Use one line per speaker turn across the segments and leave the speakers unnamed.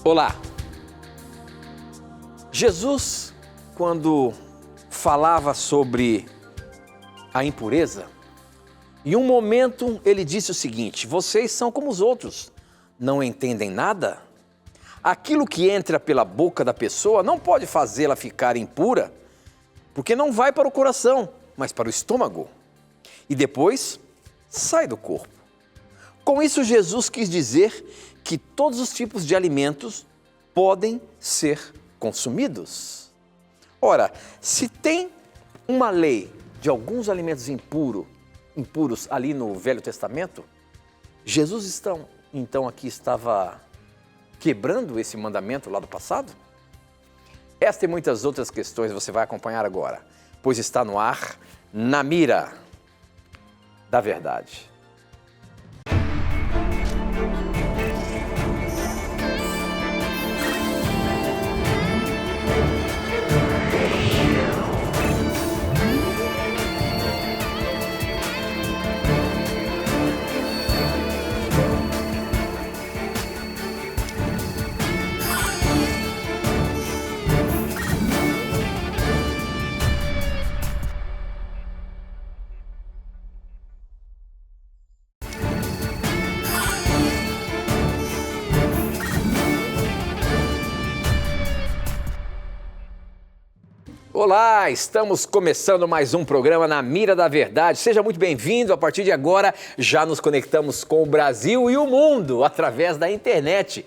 Olá! Jesus, quando falava sobre a impureza, em um momento ele disse o seguinte: vocês são como os outros, não entendem nada? Aquilo que entra pela boca da pessoa não pode fazê-la ficar impura, porque não vai para o coração, mas para o estômago, e depois sai do corpo. Com isso, Jesus quis dizer que todos os tipos de alimentos podem ser consumidos. Ora, se tem uma lei de alguns alimentos impuros ali no Velho Testamento, Jesus então aqui estava quebrando esse mandamento lá do passado? Esta e muitas outras questões você vai acompanhar agora, pois está no ar, Na Mira da Verdade. Olá, estamos começando mais um programa Na Mira da Verdade. Seja muito bem-vindo. A partir de agora, já nos conectamos com o Brasil e o mundo através da internet,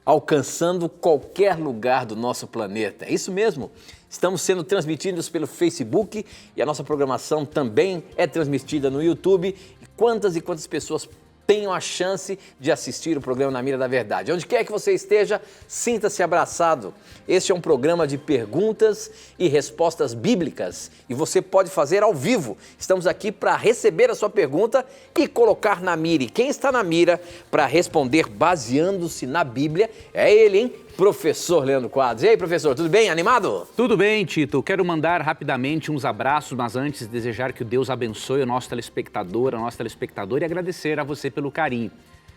alcançando qualquer lugar do nosso planeta. É isso mesmo. Estamos sendo transmitidos pelo Facebook e a nossa programação também é transmitida no YouTube. E quantas pessoas tenham a chance de assistir o programa Na Mira da Verdade. Onde quer que você esteja, sinta-se abraçado. Este é um programa de perguntas e respostas bíblicas e você pode fazer ao vivo. Estamos aqui para receber a sua pergunta e colocar na mira. E quem está na mira para responder baseando-se na Bíblia é ele, hein? Professor Leandro Quadros. E aí, professor, tudo bem? Animado?
Tudo bem, Tito. Quero mandar rapidamente uns abraços, mas antes desejar que o Deus abençoe o nosso telespectador, a nossa telespectadora e agradecer a você pelo carinho.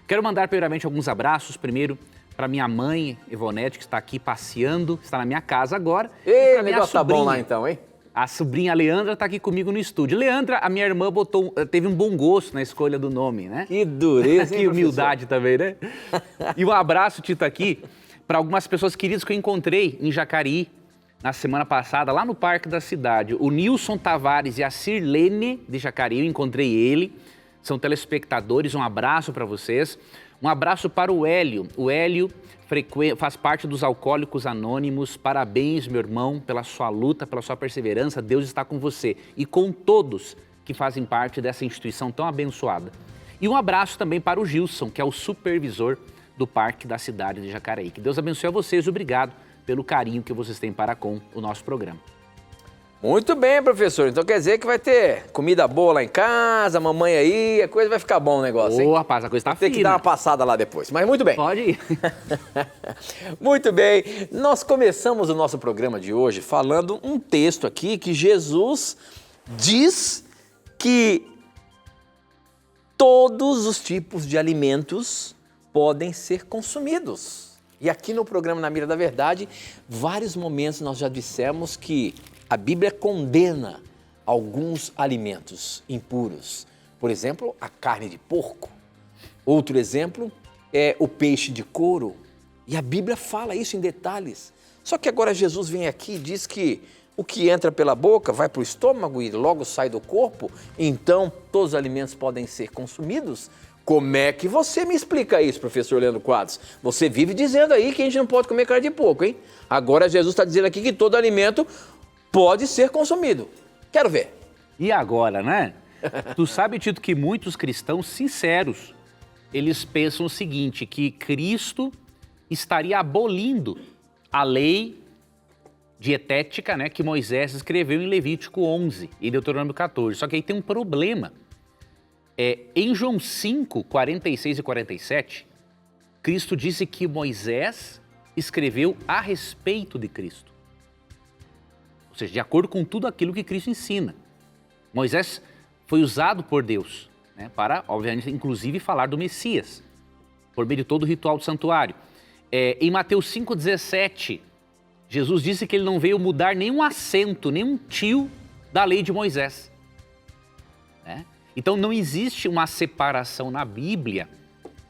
Quero mandar primeiramente alguns abraços, primeiro para minha mãe, Ivonete, que está aqui passeando, está na minha casa agora.
Ei, o negócio tá bom lá então, hein?
A sobrinha Leandra está aqui comigo no estúdio. Leandra, a minha irmã teve um bom gosto na escolha do nome, né?
Que dureza, hein,
que humildade também, né? E um abraço, Tito, aqui para algumas pessoas queridas que eu encontrei em Jacareí na semana passada, lá no Parque da Cidade. O Nilson Tavares e a Sirlene de Jacareí, eu encontrei ele, são telespectadores, um abraço para vocês. Um abraço para o Hélio. O Hélio faz parte dos Alcoólicos Anônimos. Parabéns, meu irmão, pela sua luta, pela sua perseverança. Deus está com você e com todos que fazem parte dessa instituição tão abençoada. E um abraço também para o Gilson, que é o supervisor do Parque da Cidade de Jacareí. Que Deus abençoe a vocês e obrigado pelo carinho que vocês têm para com o nosso programa.
Muito bem, professor. Então quer dizer que vai ter comida boa lá em casa, mamãe aí, a coisa vai ficar bom o negócio, hein?
Ô, rapaz, a coisa tá fina.
Tem que dar uma passada lá depois, mas muito bem.
Pode ir.
Muito bem. Nós começamos o nosso programa de hoje falando um texto aqui que Jesus diz que todos os tipos de alimentos podem ser consumidos. E aqui no programa Na Mira da Verdade, vários momentos nós já dissemos que a Bíblia condena alguns alimentos impuros. Por exemplo, a carne de porco. Outro exemplo é o peixe de couro. E a Bíblia fala isso em detalhes. Só que agora Jesus vem aqui e diz que o que entra pela boca vai para o estômago e logo sai do corpo. Então, todos os alimentos podem ser consumidos. Como é que você me explica isso, professor Leandro Quadros? Você vive dizendo aí que a gente não pode comer carne de porco, hein? Agora Jesus está dizendo aqui que todo alimento pode ser consumido. Quero ver.
E agora, né? Tu sabe, Tito, que muitos cristãos sinceros, eles pensam o seguinte, que Cristo estaria abolindo a lei dietética, né, que Moisés escreveu em Levítico 11 e Deuteronômio 14. Só que aí tem um problema. Em João 5, 46 e 47, Cristo disse que Moisés escreveu a respeito de Cristo. Ou seja, de acordo com tudo aquilo que Cristo ensina. Moisés foi usado por Deus, né, para, obviamente, inclusive falar do Messias, por meio de todo o ritual do santuário. Em Mateus 5,17, Jesus disse que ele não veio mudar nenhum acento, nenhum tio da lei de Moisés. Né? Então não existe uma separação na Bíblia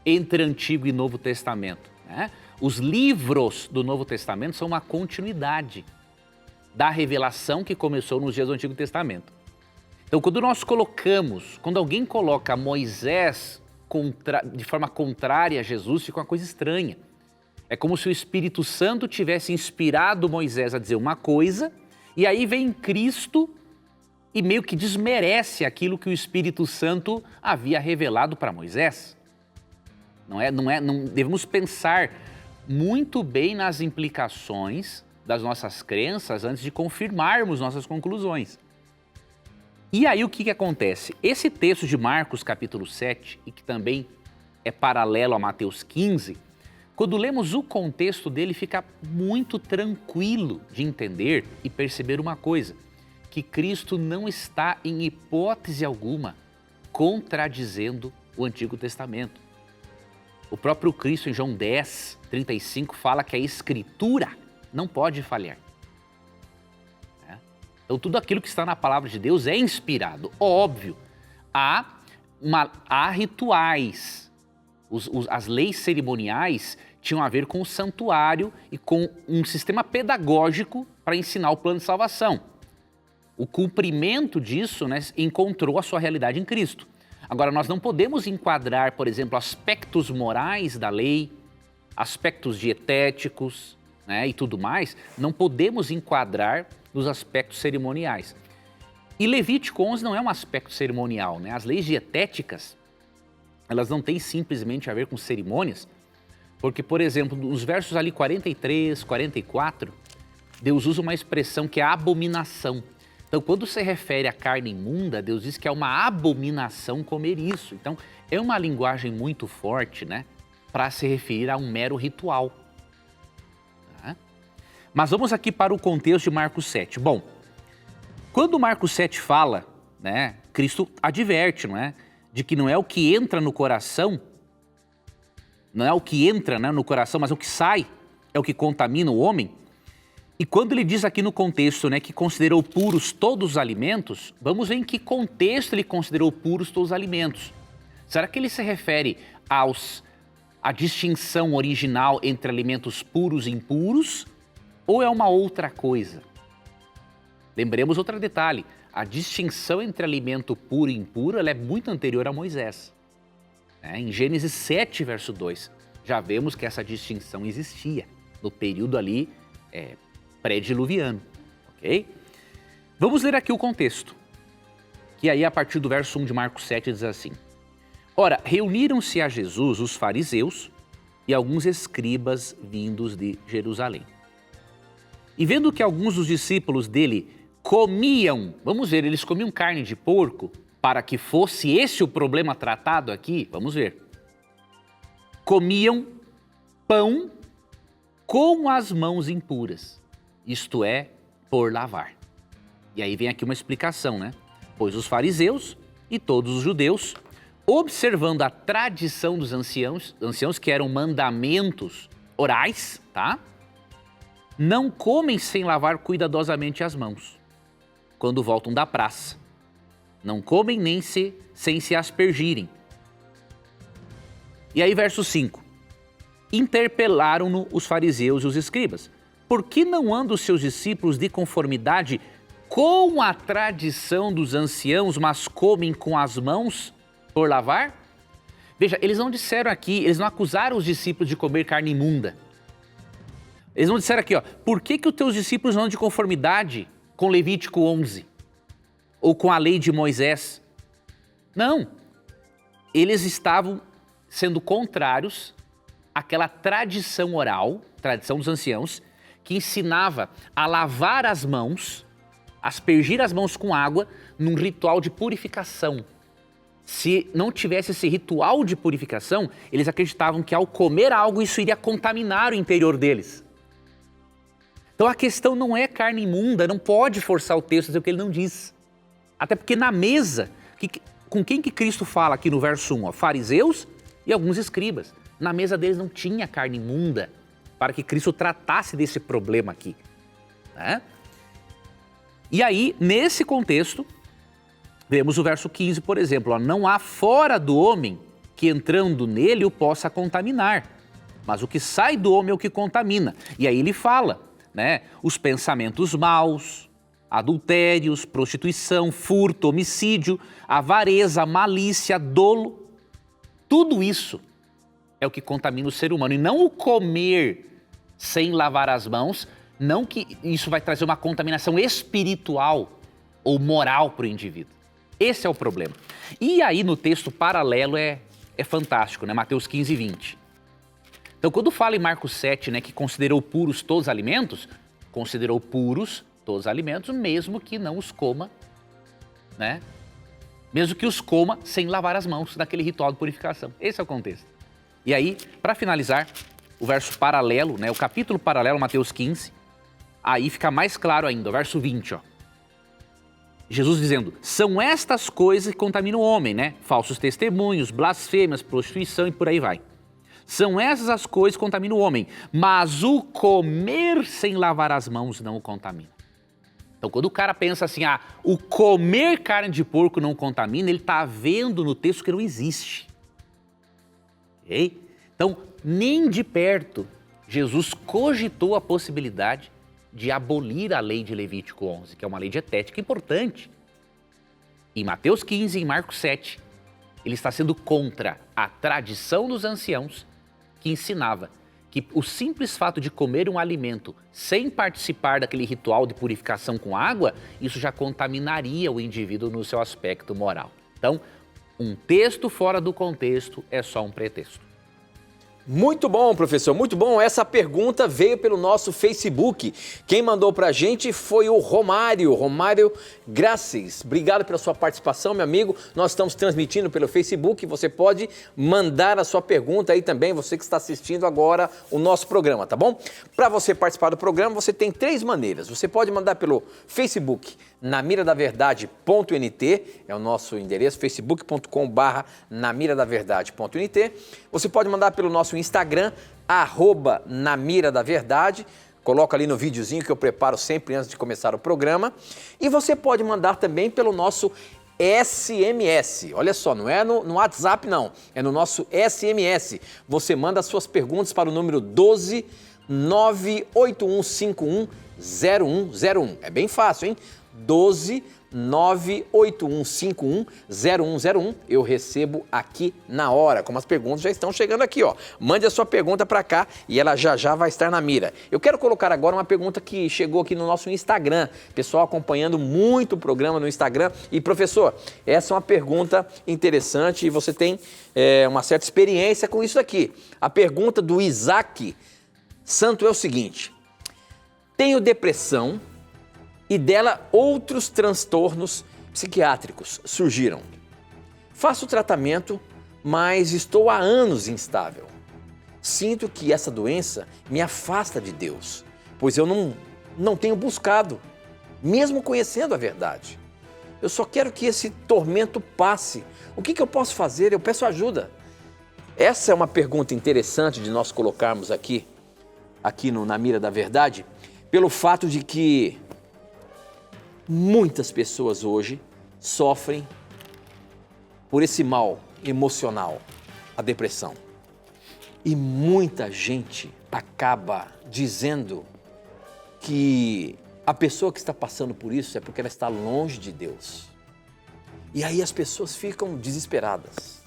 entre Antigo e Novo Testamento. Né? Os livros do Novo Testamento são uma continuidade da revelação que começou nos dias do Antigo Testamento. Então quando alguém coloca Moisés de forma contrária a Jesus, fica uma coisa estranha. É como se o Espírito Santo tivesse inspirado Moisés a dizer uma coisa, e aí vem Cristo e meio que desmerece aquilo que o Espírito Santo havia revelado para Moisés. Não devemos pensar muito bem nas implicações das nossas crenças antes de confirmarmos nossas conclusões. E aí o que acontece? Esse texto de Marcos capítulo 7, e que também é paralelo a Mateus 15, quando lemos o contexto dele, fica muito tranquilo de entender e perceber uma coisa, que Cristo não está em hipótese alguma contradizendo o Antigo Testamento. O próprio Cristo em João 10, 35 fala que a Escritura não pode falhar. Então tudo aquilo que está na palavra de Deus é inspirado. Óbvio, há rituais, as leis cerimoniais tinham a ver com o santuário e com um sistema pedagógico para ensinar o plano de salvação. O cumprimento disso, né, encontrou a sua realidade em Cristo. Agora, nós não podemos enquadrar, por exemplo, aspectos morais da lei, aspectos dietéticos, né, e tudo mais, não podemos enquadrar nos aspectos cerimoniais. E Levítico 11 não é um aspecto cerimonial, né? As leis dietéticas, elas não têm simplesmente a ver com cerimônias, porque, por exemplo, nos versos ali 43, 44, Deus usa uma expressão que é abominação. Então, quando se refere à carne imunda, Deus diz que é uma abominação comer isso. Então, é uma linguagem muito forte, né, para se referir a um mero ritual. Tá? Mas vamos aqui para o contexto de Marcos 7. Bom, quando Marcos 7 fala, né, Cristo adverte, não é, de que não é o que entra no coração, não é o que entra, né, no coração, mas o que sai é o que contamina o homem. E quando ele diz aqui no contexto, né, que considerou puros todos os alimentos, vamos ver em que contexto ele considerou puros todos os alimentos. Será que ele se refere à distinção original entre alimentos puros e impuros? Ou é uma outra coisa? Lembremos outro detalhe, a distinção entre alimento puro e impuro ela é muito anterior a Moisés. Em Gênesis 7, verso 2, já vemos que essa distinção existia no período ali pré-diluviano, ok? Vamos ler aqui o contexto, que aí a partir do verso 1 de Marcos 7 diz assim: Ora, reuniram-se a Jesus os fariseus e alguns escribas vindos de Jerusalém. E vendo que alguns dos discípulos dele comiam, vamos ver, eles comiam carne de porco, para que fosse esse o problema tratado aqui, vamos ver. Comiam pão com as mãos impuras, isto é, por lavar. E aí vem aqui uma explicação, né? Pois os fariseus e todos os judeus, observando a tradição dos anciãos que eram mandamentos orais, tá? Não comem sem lavar cuidadosamente as mãos, quando voltam da praça. Não comem nem sem se aspergirem. E aí verso 5. Interpelaram-no os fariseus e os escribas. Por que não andam os seus discípulos de conformidade com a tradição dos anciãos, mas comem com as mãos por lavar? Veja, eles não disseram aqui, eles não acusaram os discípulos de comer carne imunda. Eles não disseram aqui, por que os teus discípulos não andam de conformidade com Levítico 11? Ou com a lei de Moisés? Não. Eles estavam sendo contrários àquela tradição oral, tradição dos anciãos, que ensinava a lavar as mãos, aspergir as mãos com água num ritual de purificação. Se não tivesse esse ritual de purificação, eles acreditavam que ao comer algo isso iria contaminar o interior deles. Então a questão não é carne imunda, não pode forçar o texto a dizer o que ele não diz. Até porque na mesa, com quem que Cristo fala aqui no verso 1? Fariseus e alguns escribas. Na mesa deles não tinha carne imunda, para que Cristo tratasse desse problema aqui, né? E aí, nesse contexto, vemos o verso 15, por exemplo, ó, não há fora do homem que entrando nele o possa contaminar, mas o que sai do homem é o que contamina. E aí ele fala, né, os pensamentos maus, adultérios, prostituição, furto, homicídio, avareza, malícia, dolo, tudo isso é o que contamina o ser humano. E não o comer sem lavar as mãos, não que isso vai trazer uma contaminação espiritual ou moral para o indivíduo. Esse é o problema. E aí no texto paralelo é fantástico, né? Mateus 15, 20. Então quando fala em Marcos 7, né, que considerou puros todos os alimentos, considerou puros todos os alimentos, mesmo que não os coma, né? Mesmo que os coma sem lavar as mãos naquele ritual de purificação. Esse é o contexto. E aí, para finalizar, o verso paralelo, né, o capítulo paralelo, Mateus 15, aí fica mais claro ainda, o verso 20, ó. Jesus dizendo, são estas coisas que contaminam o homem, né? Falsos testemunhos, blasfêmias, prostituição e por aí vai. São essas as coisas que contaminam o homem, mas o comer sem lavar as mãos não o contamina. Então, quando o cara pensa assim, o comer carne de porco não contamina, ele está vendo no texto que não existe. Okay? Então, nem de perto, Jesus cogitou a possibilidade de abolir a lei de Levítico 11, que é uma lei dietética importante. Em Mateus 15 e em Marcos 7, ele está sendo contra a tradição dos anciãos que ensinava que o simples fato de comer um alimento sem participar daquele ritual de purificação com água, isso já contaminaria o indivíduo no seu aspecto moral. Então, um texto fora do contexto é só um pretexto.
Muito bom, professor, muito bom. Essa pergunta veio pelo nosso Facebook. Quem mandou pra gente foi o Romário Graces. Obrigado pela sua participação, meu amigo. Nós estamos transmitindo pelo Facebook. Você pode mandar a sua pergunta aí também, você que está assistindo agora o nosso programa, tá bom? Para você participar do programa, você tem 3 maneiras. Você pode mandar pelo Facebook, namiradaverdade.nt, é o nosso endereço, facebook.com/namiradaverdade.nt. Você pode mandar pelo nosso Instagram, @namiradaverdade. Coloca ali no videozinho que eu preparo sempre antes de começar o programa. E você pode mandar também pelo nosso SMS. Olha só, não é no WhatsApp não, é no nosso SMS. Você manda as suas perguntas para o número 12 981510101. É bem fácil, hein? 12 981510101. Eu recebo aqui na hora, como as perguntas já estão chegando aqui, ó. Mande a sua pergunta para cá e ela já vai estar na mira. Eu quero colocar agora uma pergunta que chegou aqui no nosso Instagram. Pessoal acompanhando muito o programa no Instagram. E professor, essa é uma pergunta interessante e você tem uma certa experiência com isso aqui. A pergunta do Isaac Santo é o seguinte: tenho depressão e dela outros transtornos psiquiátricos surgiram. Faço tratamento, mas estou há anos instável. Sinto que essa doença me afasta de Deus, pois eu não tenho buscado, mesmo conhecendo a verdade. Eu só quero que esse tormento passe. O que eu posso fazer? Eu peço ajuda. Essa é uma pergunta interessante de nós colocarmos aqui na Mira da Verdade, pelo fato de que muitas pessoas hoje sofrem por esse mal emocional, a depressão. E muita gente acaba dizendo que a pessoa que está passando por isso é porque ela está longe de Deus. E aí as pessoas ficam desesperadas.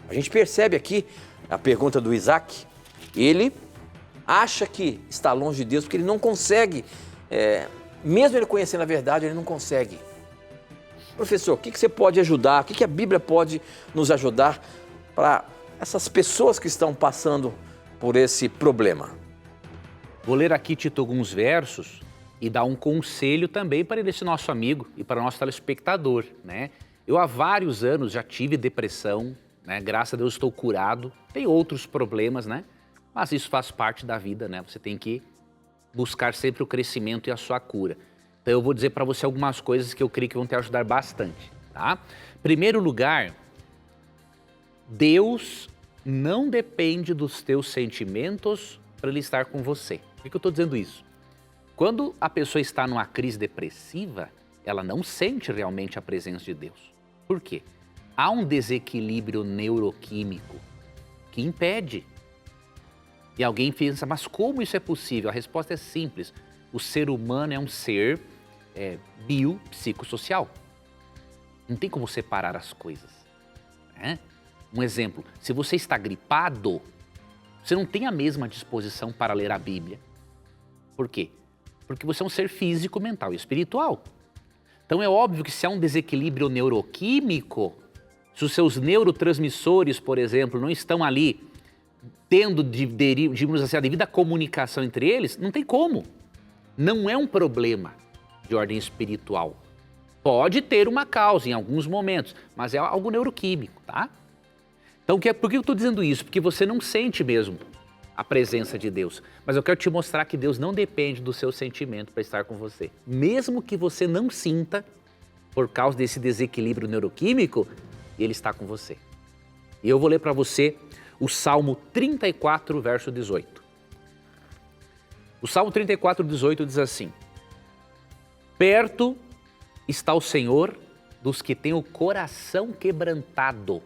A gente percebe aqui a pergunta do Isaac, ele acha que está longe de Deus porque ele não consegue, mesmo ele conhecendo a verdade, ele não consegue. Professor, o que você pode ajudar? O que a Bíblia pode nos ajudar para essas pessoas que estão passando por esse problema?
Vou ler aqui, Tito, alguns versos e dar um conselho também para esse nosso amigo e para o nosso telespectador, né? Eu há vários anos já tive depressão, né? Graças a Deus estou curado. Tem outros problemas, né? Mas isso faz parte da vida, né? Você tem que buscar sempre o crescimento e a sua cura. Então eu vou dizer para você algumas coisas que eu creio que vão te ajudar bastante, tá? Primeiro lugar, Deus não depende dos teus sentimentos para Ele estar com você. Por que eu estou dizendo isso? Quando a pessoa está numa crise depressiva, ela não sente realmente a presença de Deus. Por quê? Há um desequilíbrio neuroquímico que impede. E alguém pensa, mas como isso é possível? A resposta é simples. O ser humano é um ser biopsicossocial. Não tem como separar as coisas. Né? Um exemplo, se você está gripado, você não tem a mesma disposição para ler a Bíblia. Por quê? Porque você é um ser físico, mental e espiritual. Então é óbvio que se há um desequilíbrio neuroquímico, se os seus neurotransmissores, por exemplo, não estão ali tendo, digamos assim, a devida comunicação entre eles, não tem como. Não é um problema de ordem espiritual. Pode ter uma causa em alguns momentos, mas é algo neuroquímico, tá? Então, por que eu estou dizendo isso? Porque você não sente mesmo a presença de Deus. Mas eu quero te mostrar que Deus não depende do seu sentimento para estar com você. Mesmo que você não sinta, por causa desse desequilíbrio neuroquímico, Ele está com você. E eu vou ler para você o Salmo 34, verso 18. O Salmo 34, 18 diz assim: perto está o Senhor dos que têm o coração quebrantado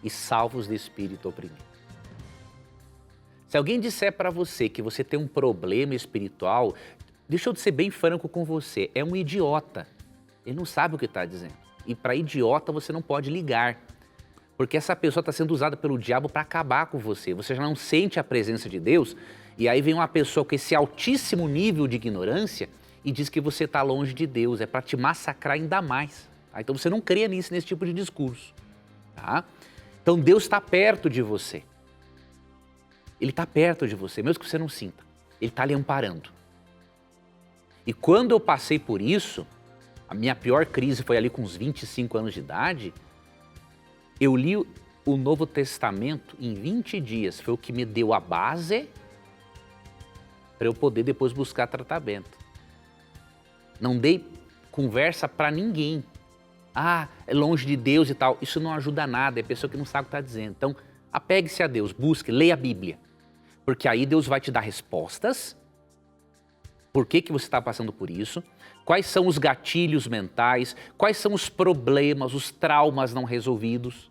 e salvos de espírito oprimido. Se alguém disser para você que você tem um problema espiritual, deixa eu ser bem franco com você, é um idiota. Ele não sabe o que está dizendo. E para idiota você não pode ligar, porque essa pessoa está sendo usada pelo diabo para acabar com você. Você já não sente a presença de Deus, e aí vem uma pessoa com esse altíssimo nível de ignorância e diz que você está longe de Deus, é para te massacrar ainda mais. Tá? Então você não crê nesse tipo de discurso. Tá? Então Deus está perto de você. Ele está perto de você, mesmo que você não sinta. Ele está lhe amparando. E quando eu passei por isso, a minha pior crise foi ali com uns 25 anos de idade, eu li o Novo Testamento em 20 dias. Foi o que me deu a base para eu poder depois buscar tratamento. Não dei conversa para ninguém. Ah, é longe de Deus e tal. Isso não ajuda nada, é pessoa que não sabe o que está dizendo. Então, apegue-se a Deus, busque, leia a Bíblia. Porque aí Deus vai te dar respostas. Por que você está passando por isso? Quais são os gatilhos mentais? Quais são os problemas, os traumas não resolvidos?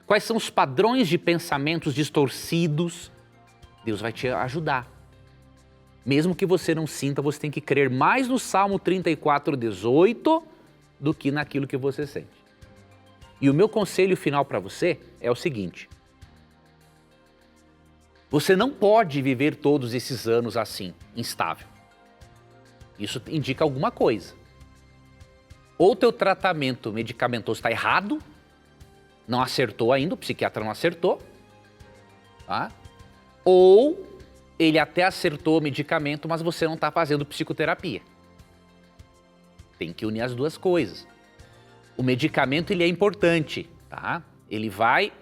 Quais são os padrões de pensamentos distorcidos? Deus vai te ajudar. Mesmo que você não sinta, você tem que crer mais no Salmo 34, 18 do que naquilo que você sente. E o meu conselho final para você é o seguinte: você não pode viver todos esses anos assim, instável. Isso indica alguma coisa. Ou teu tratamento medicamentoso está errado, não acertou ainda, o psiquiatra não acertou, tá? Ou ele até acertou o medicamento, mas você não está fazendo psicoterapia. Tem que unir as duas coisas. O medicamento ele é importante, tá? Ele vai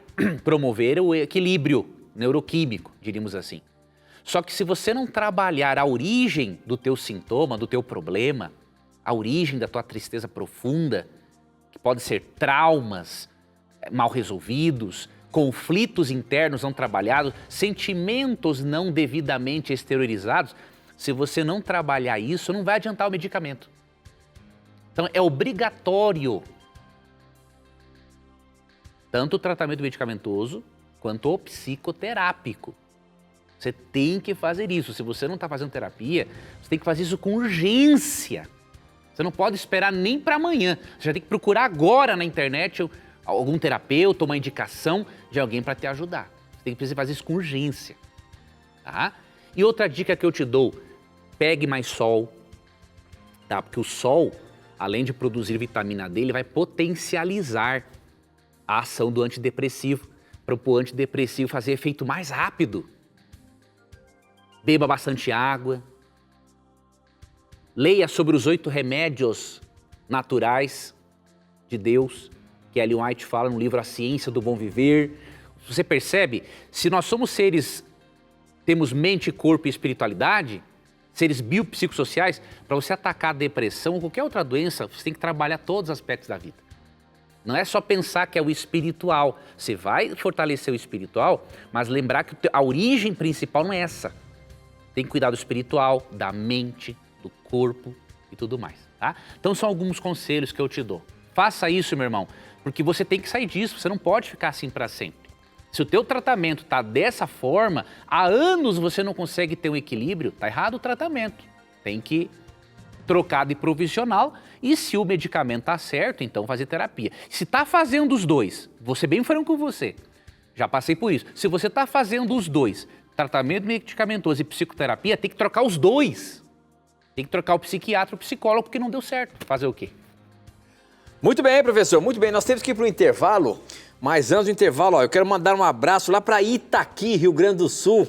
promover o equilíbrio neuroquímico, diríamos assim. Só que se você não trabalhar a origem do teu sintoma, do teu problema, a origem da tua tristeza profunda, que pode ser traumas mal resolvidos, conflitos internos não trabalhados, sentimentos não devidamente exteriorizados, se você não trabalhar isso, não vai adiantar o medicamento. Então é obrigatório tanto o tratamento medicamentoso quanto o psicoterápico. Você tem que fazer isso. Se você não está fazendo terapia, você tem que fazer isso com urgência. Você não pode esperar nem para amanhã. Você já tem que procurar agora na internet algum terapeuta, uma indicação de alguém para te ajudar. Você tem que fazer isso com urgência. Tá? E outra dica que eu te dou, pegue mais sol. Tá? Porque o sol, além de produzir vitamina D, ele vai potencializar a ação do antidepressivo, para o antidepressivo fazer efeito mais rápido. Beba bastante água. Leia sobre os 8 remédios naturais de Deus, que Ellen White fala no livro A Ciência do Bom Viver. Você percebe? Se nós somos seres, temos mente, corpo e espiritualidade, seres biopsicossociais, para você atacar a depressão ou qualquer outra doença, você tem que trabalhar todos os aspectos da vida. Não é só pensar que é o espiritual. Você vai fortalecer o espiritual, mas lembrar que a origem principal não é essa. Tem que cuidar do espiritual, da mente, do corpo e tudo mais, tá? Então são alguns conselhos que eu te dou. Faça isso, meu irmão, porque você tem que sair disso, você não pode ficar assim para sempre. Se o teu tratamento está dessa forma, há anos você não consegue ter um equilíbrio, tá errado o tratamento. Tem que trocar de profissional e se o medicamento tá certo, então fazer terapia. Se tá fazendo os dois, vou ser bem franco com você, já passei por isso. Se você tá fazendo os dois, tratamento medicamentoso e psicoterapia, tem que trocar os dois. Tem que trocar o psiquiatra e o psicólogo porque não deu certo. Fazer o quê?
Muito bem, professor, muito bem. Nós temos que ir para o intervalo, mas antes do intervalo, ó, eu quero mandar um abraço lá para Itaqui, Rio Grande do Sul.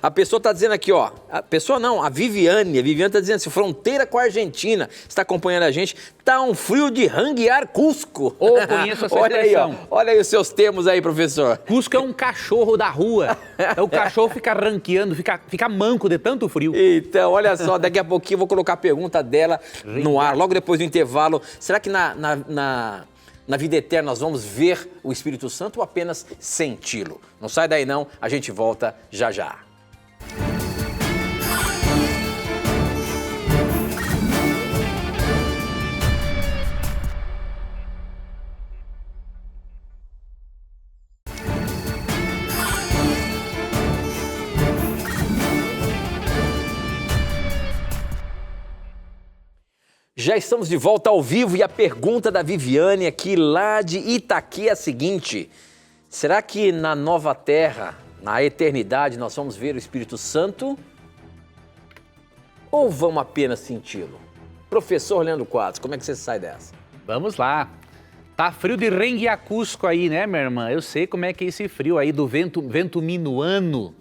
A pessoa está dizendo aqui, ó, a pessoa não, a Viviane está dizendo assim, fronteira com a Argentina, está acompanhando a gente, tá um frio de ranguear Cusco.
Conheço essa
olha
expressão.
aí, ó, olha aí os seus termos aí, professor.
Cusco é um cachorro da rua. O cachorro fica ranqueando, fica manco de tanto frio.
Então, olha só, daqui a pouquinho eu vou colocar a pergunta dela no ar, logo depois do intervalo. Será que na vida eterna nós vamos ver o Espírito Santo ou apenas senti-lo? Não sai daí não, a gente volta já já. Já estamos de volta ao vivo e a pergunta da Viviane aqui lá de Itaqui é a seguinte: será que na nova terra, na eternidade, nós vamos ver o Espírito Santo ou vamos apenas senti-lo? Professor Leandro Quadros, como é que você sai dessa?
Vamos lá. Tá frio de renguear Cusco aí, né, minha irmã? Eu sei como é que é esse frio aí do vento minuano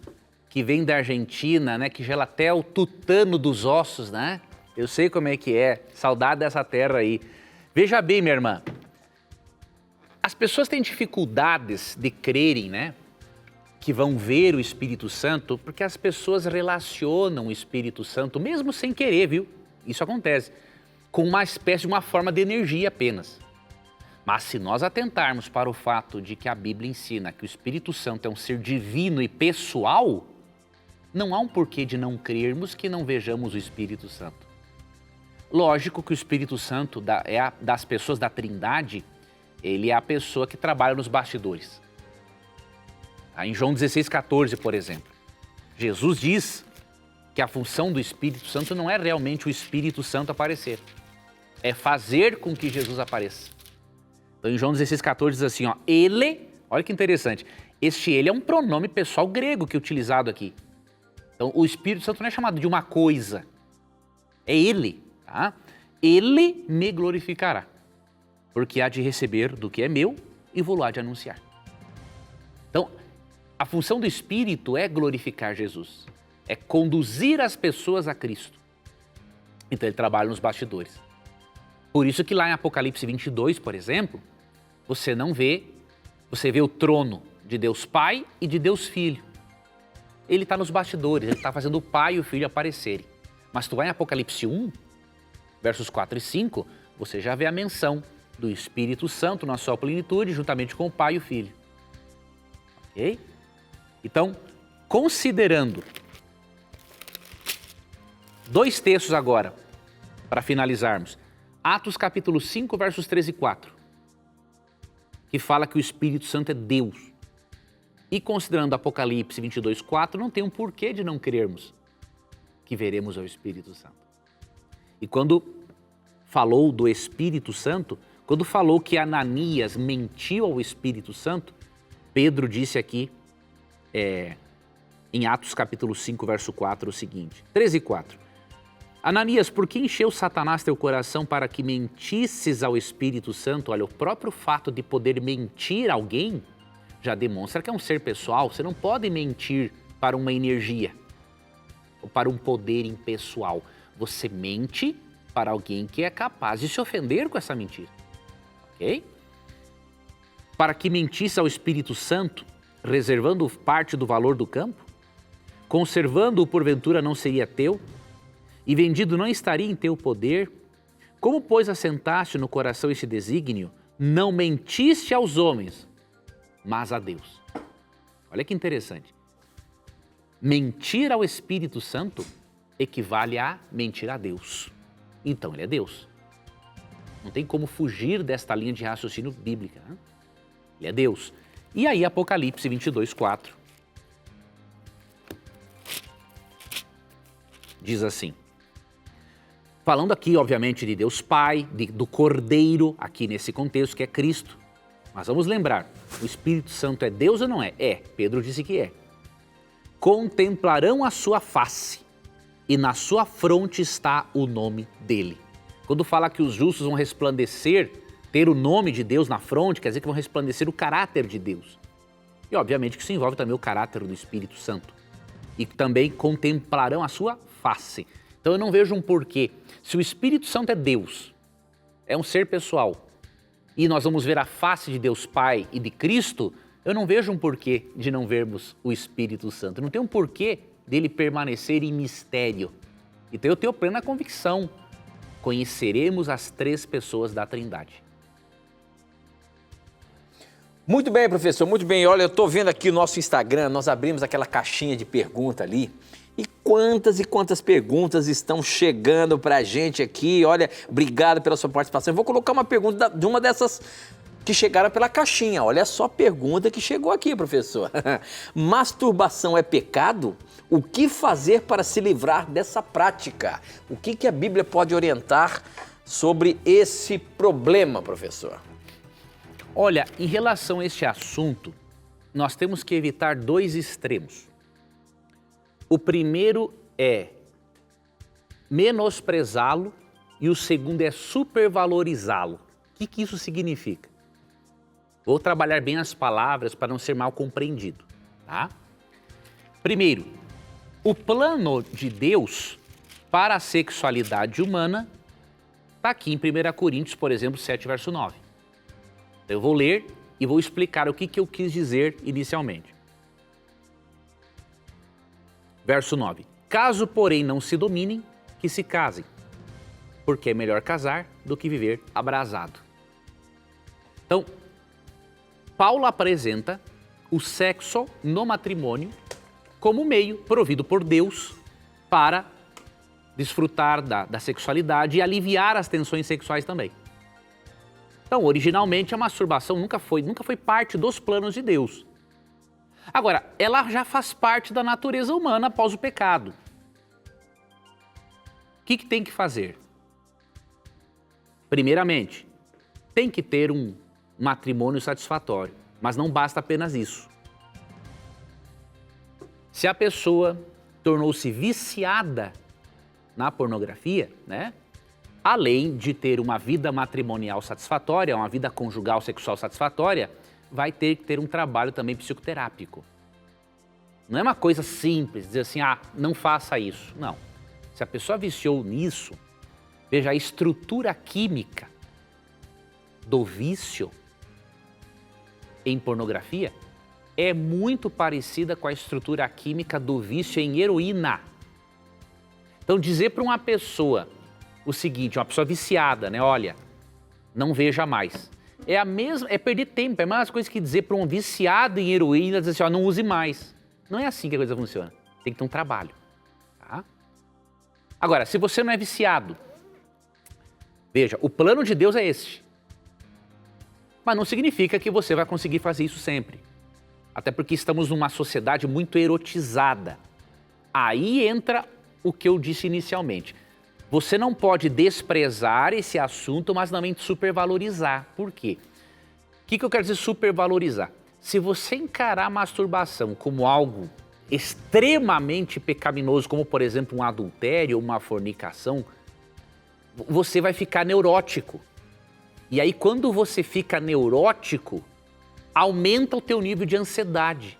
que vem da Argentina, né, que gela até o tutano dos ossos, né? Eu sei como é que é, saudade dessa terra aí. Veja bem, minha irmã, as pessoas têm dificuldades de crerem, né, que vão ver o Espírito Santo, porque as pessoas relacionam o Espírito Santo, mesmo sem querer, viu? Isso acontece, com uma espécie de uma forma de energia apenas. Mas se nós atentarmos para o fato de que a Bíblia ensina que o Espírito Santo é um ser divino e pessoal, não há um porquê de não crermos que não vejamos o Espírito Santo. Lógico que o Espírito Santo das pessoas da Trindade, ele é a pessoa que trabalha nos bastidores. Em João 16,14, por exemplo, Jesus diz que a função do Espírito Santo não é realmente o Espírito Santo aparecer, é fazer com que Jesus apareça. Então em João 16,14 diz assim, ó, ele, olha que interessante, este ele é um pronome pessoal grego que é utilizado aqui. Então o Espírito Santo não é chamado de uma coisa, é ele. Tá? Ele me glorificará, porque há de receber do que é meu e vou lá de anunciar. Então, a função do Espírito é glorificar Jesus, é conduzir as pessoas a Cristo. Então, ele trabalha nos bastidores. Por isso que lá em Apocalipse 22, por exemplo, você vê o trono de Deus Pai e de Deus Filho. Ele está nos bastidores, ele está fazendo o Pai e o Filho aparecerem. Mas tu vai em Apocalipse 1, versos 4 e 5, você já vê a menção do Espírito Santo na sua plenitude, juntamente com o Pai e o Filho. Ok? Então, considerando dois textos agora, para finalizarmos. Atos capítulo 5, versos 13 e 4, que fala que o Espírito Santo é Deus. E considerando Apocalipse 22, 4, não tem um porquê de não crermos que veremos o Espírito Santo. E quando falou do Espírito Santo, quando falou que Ananias mentiu ao Espírito Santo, Pedro disse aqui, em Atos capítulo 5, verso 4, o seguinte, 13 e 4. Ananias, por que encheu Satanás teu coração para que mentisses ao Espírito Santo? Olha, o próprio fato de poder mentir a alguém já demonstra que é um ser pessoal. Você não pode mentir para uma energia ou para um poder impessoal. Você mente para alguém que é capaz de se ofender com essa mentira, ok? Para que mentisse ao Espírito Santo, reservando parte do valor do campo? Conservando-o porventura não seria teu? E vendido não estaria em teu poder? Como, pois, assentaste no coração esse desígnio? não mentiste aos homens, mas a Deus. Olha que interessante. Mentir ao Espírito Santo equivale a mentir a Deus. Então ele é Deus. Não tem como fugir desta linha de raciocínio bíblica, né? Ele é Deus. E aí Apocalipse 22, 4 diz assim, falando aqui obviamente de Deus Pai, do Cordeiro, aqui nesse contexto que é Cristo, mas vamos lembrar, o Espírito Santo é Deus ou não é? É, Pedro disse que é. Contemplarão a sua face e na sua fronte está o nome dele. Quando fala que os justos vão resplandecer, ter o nome de Deus na fronte, quer dizer que vão resplandecer o caráter de Deus. E obviamente que isso envolve também o caráter do Espírito Santo. E também contemplarão a sua face. Então eu não vejo um porquê. Se o Espírito Santo é Deus, é um ser pessoal, e nós vamos ver a face de Deus Pai e de Cristo, eu não vejo um porquê de não vermos o Espírito Santo. Não tem um porquê dele permanecer em mistério. Então eu tenho plena convicção. Conheceremos as três pessoas da Trindade.
Muito bem, professor, muito bem. Olha, eu estou vendo aqui o nosso Instagram, nós abrimos aquela caixinha de pergunta ali. E quantas perguntas estão chegando para a gente aqui. Olha, obrigado pela sua participação. Eu vou colocar uma pergunta de uma dessas que chegaram pela caixinha. Olha só a pergunta que chegou aqui, professor. Masturbação é pecado? O que fazer para se livrar dessa prática? O que a Bíblia pode orientar sobre esse problema, professor?
Olha, em relação a este assunto, nós temos que evitar dois extremos. O primeiro é menosprezá-lo e o segundo é supervalorizá-lo. O que isso significa? Vou trabalhar bem as palavras para não ser mal compreendido, tá? Primeiro, o plano de Deus para a sexualidade humana está aqui em 1 Coríntios, por exemplo, 7, verso 9. Eu vou ler e vou explicar o que eu quis dizer inicialmente. Verso 9. Caso, porém, não se dominem, que se casem, porque é melhor casar do que viver abrasado. Então, Paulo apresenta o sexo no matrimônio como meio provido por Deus para desfrutar da sexualidade e aliviar as tensões sexuais também. Então, originalmente, a masturbação nunca foi parte dos planos de Deus. Agora, ela já faz parte da natureza humana após o pecado. O que tem que fazer? Primeiramente, tem que ter um matrimônio satisfatório, mas não basta apenas isso. Se a pessoa tornou-se viciada na pornografia, né? Além de ter uma vida matrimonial satisfatória, uma vida conjugal sexual satisfatória, vai ter que ter um trabalho também psicoterápico. Não é uma coisa simples, dizer assim, não faça isso. Não. Se a pessoa viciou nisso, veja, a estrutura química do vício em pornografia é muito parecida com a estrutura química do vício em heroína. Então, dizer para uma pessoa o seguinte, uma pessoa viciada, né? Olha, não veja mais. É perder tempo, é a mesma coisa que dizer para um viciado em heroína, dizer assim, não use mais. Não é assim que a coisa funciona. Tem que ter um trabalho. Tá? Agora, se você não é viciado, veja, o plano de Deus é este. Mas não significa que você vai conseguir fazer isso sempre. Até porque estamos numa sociedade muito erotizada. Aí entra o que eu disse inicialmente. Você não pode desprezar esse assunto, mas também supervalorizar. Por quê? O que eu quero dizer supervalorizar? Se você encarar a masturbação como algo extremamente pecaminoso, como por exemplo um adultério ou uma fornicação, você vai ficar neurótico. E aí quando você fica neurótico, aumenta o teu nível de ansiedade.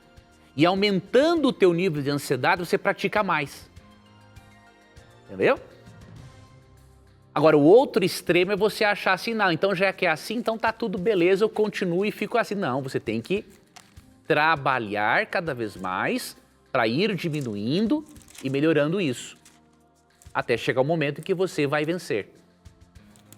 E aumentando o teu nível de ansiedade, você pratica mais. Entendeu? Agora, o outro extremo é você achar assim, não, então já que é assim, então tá tudo beleza, eu continuo e fico assim. Não, você tem que trabalhar cada vez mais para ir diminuindo e melhorando isso. Até chegar o momento em que você vai vencer.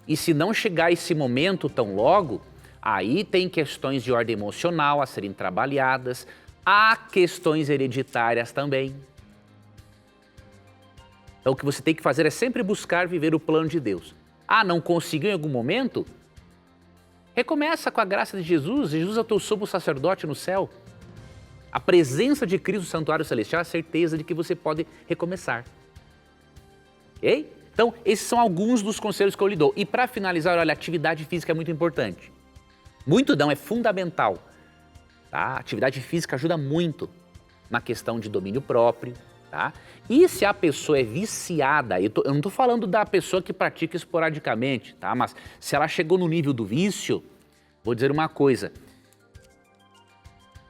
E se não chegar esse momento tão logo, Aí tem questões de ordem emocional a serem trabalhadas, há questões hereditárias também. Então o que você tem que fazer é sempre buscar viver o plano de Deus. Ah, não conseguiu em algum momento? Recomeça com a graça de Jesus. Jesus é o teu sumo sacerdote no céu. A presença de Cristo no santuário celestial é a certeza de que você pode recomeçar. Ok? Então, esses são alguns dos conselhos que eu lhe dou. E para finalizar, olha, a atividade física é muito importante. Muito não, é fundamental. Tá? A atividade física ajuda muito na questão de domínio próprio. Tá? E se a pessoa é viciada, eu não estou falando da pessoa que pratica esporadicamente, tá? Mas se ela chegou no nível do vício, vou dizer uma coisa,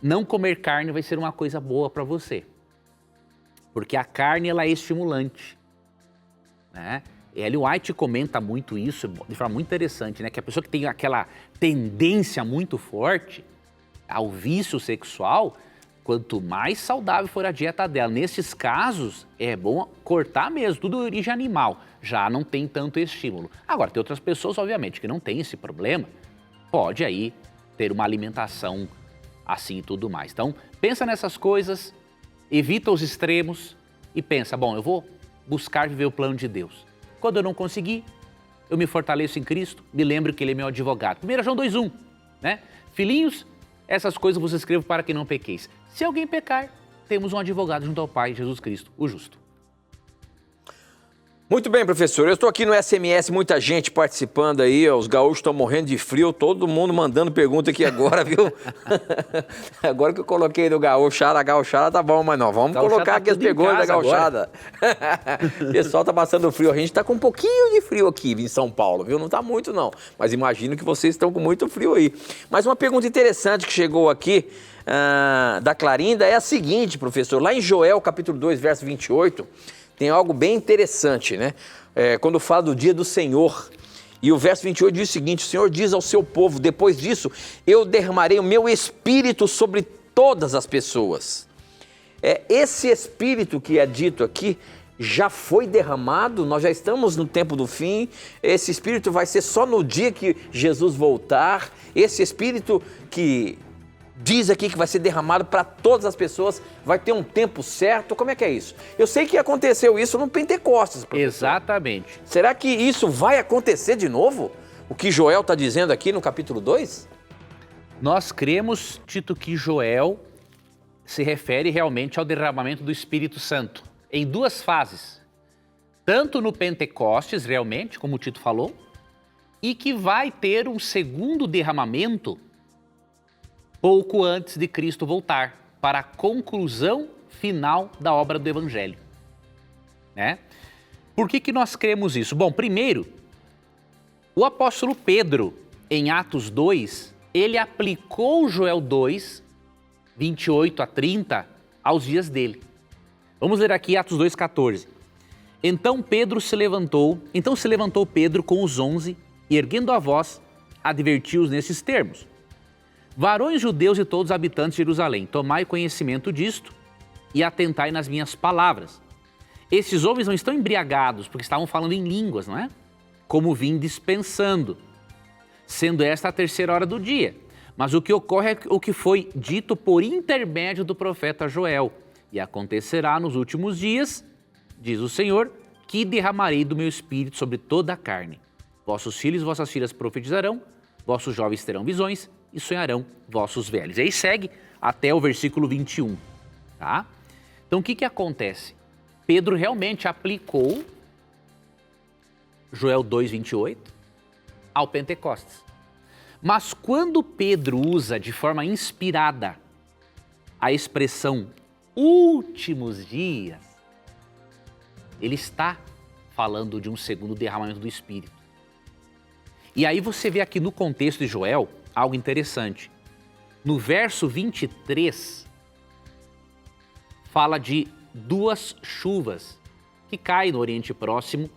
não comer carne vai ser uma coisa boa para você, porque a carne ela é estimulante, né? Ellen White comenta muito isso de forma muito interessante, né? Que a pessoa que tem aquela tendência muito forte ao vício sexual, quanto mais saudável for a dieta dela, nesses casos é bom cortar mesmo, tudo de origem animal, já não tem tanto estímulo. Agora, tem outras pessoas, obviamente, que não tem esse problema, pode aí ter uma alimentação assim e tudo mais. Então, pensa nessas coisas, evita os extremos e pensa, bom, eu vou buscar viver o plano de Deus. Quando eu não conseguir, eu me fortaleço em Cristo, me lembro que Ele é meu advogado. 1 João 2,1, né? Filhinhos, essas coisas vos escrevo para que não pequeis. Se alguém pecar, temos um advogado junto ao Pai, Jesus Cristo, o justo.
Muito bem, professor. Eu estou aqui no SMS, muita gente participando aí, ó, os gaúchos estão morrendo de frio, todo mundo mandando pergunta aqui agora, viu? Agora que eu coloquei do gauchada, a gauchada tá bom, mas não, vamos colocar aqui as perguntas da gauchada. O pessoal tá passando frio, a gente tá com um pouquinho de frio aqui em São Paulo, viu? Não tá muito não, mas imagino que vocês estão com muito frio aí. Mas uma pergunta interessante que chegou aqui, da Clarinda, é a seguinte, professor, lá em Joel, capítulo 2, verso 28, tem algo bem interessante, né? Quando fala do dia do Senhor. E o verso 28 diz o seguinte, o Senhor diz ao seu povo, depois disso, eu derramarei o meu espírito sobre todas as pessoas. Esse espírito que é dito aqui já foi derramado, nós já estamos no tempo do fim, esse espírito vai ser só no dia que Jesus voltar, esse espírito que diz aqui que vai ser derramado para todas as pessoas, vai ter um tempo certo, como é que é isso? Eu sei que aconteceu isso no Pentecostes, professor.
Exatamente.
Será que isso vai acontecer de novo? O que Joel está dizendo aqui no capítulo 2?
Nós cremos, Tito, que Joel se refere realmente ao derramamento do Espírito Santo, em duas fases. Tanto no Pentecostes, realmente, como o Tito falou, e que vai ter um segundo derramamento pouco antes de Cristo voltar, para a conclusão final da obra do Evangelho. Né? Por que nós cremos isso? Bom, primeiro, o apóstolo Pedro, em Atos 2, ele aplicou Joel 2, 28 a 30, aos dias dele. Vamos ler aqui Atos 2, 14. Então se levantou Pedro com os 11 e, erguendo a voz, advertiu-os nesses termos. Varões judeus e todos os habitantes de Jerusalém, tomai conhecimento disto e atentai nas minhas palavras. Esses homens não estão embriagados, porque estavam falando em línguas, não é? Como vim dispensando, sendo esta a terceira hora do dia. Mas o que ocorre é o que foi dito por intermédio do profeta Joel. E acontecerá nos últimos dias, diz o Senhor, que derramarei do meu espírito sobre toda a carne. Vossos filhos e vossas filhas profetizarão, vossos jovens terão visões, e sonharão vossos velhos. E aí segue até o versículo 21, tá? Então o que acontece? Pedro realmente aplicou Joel 2, 28 ao Pentecostes. Mas quando Pedro usa de forma inspirada a expressão últimos dias, ele está falando de um segundo derramamento do Espírito. E aí você vê aqui no contexto de Joel algo interessante. No verso 23, fala de duas chuvas que caem no Oriente Próximo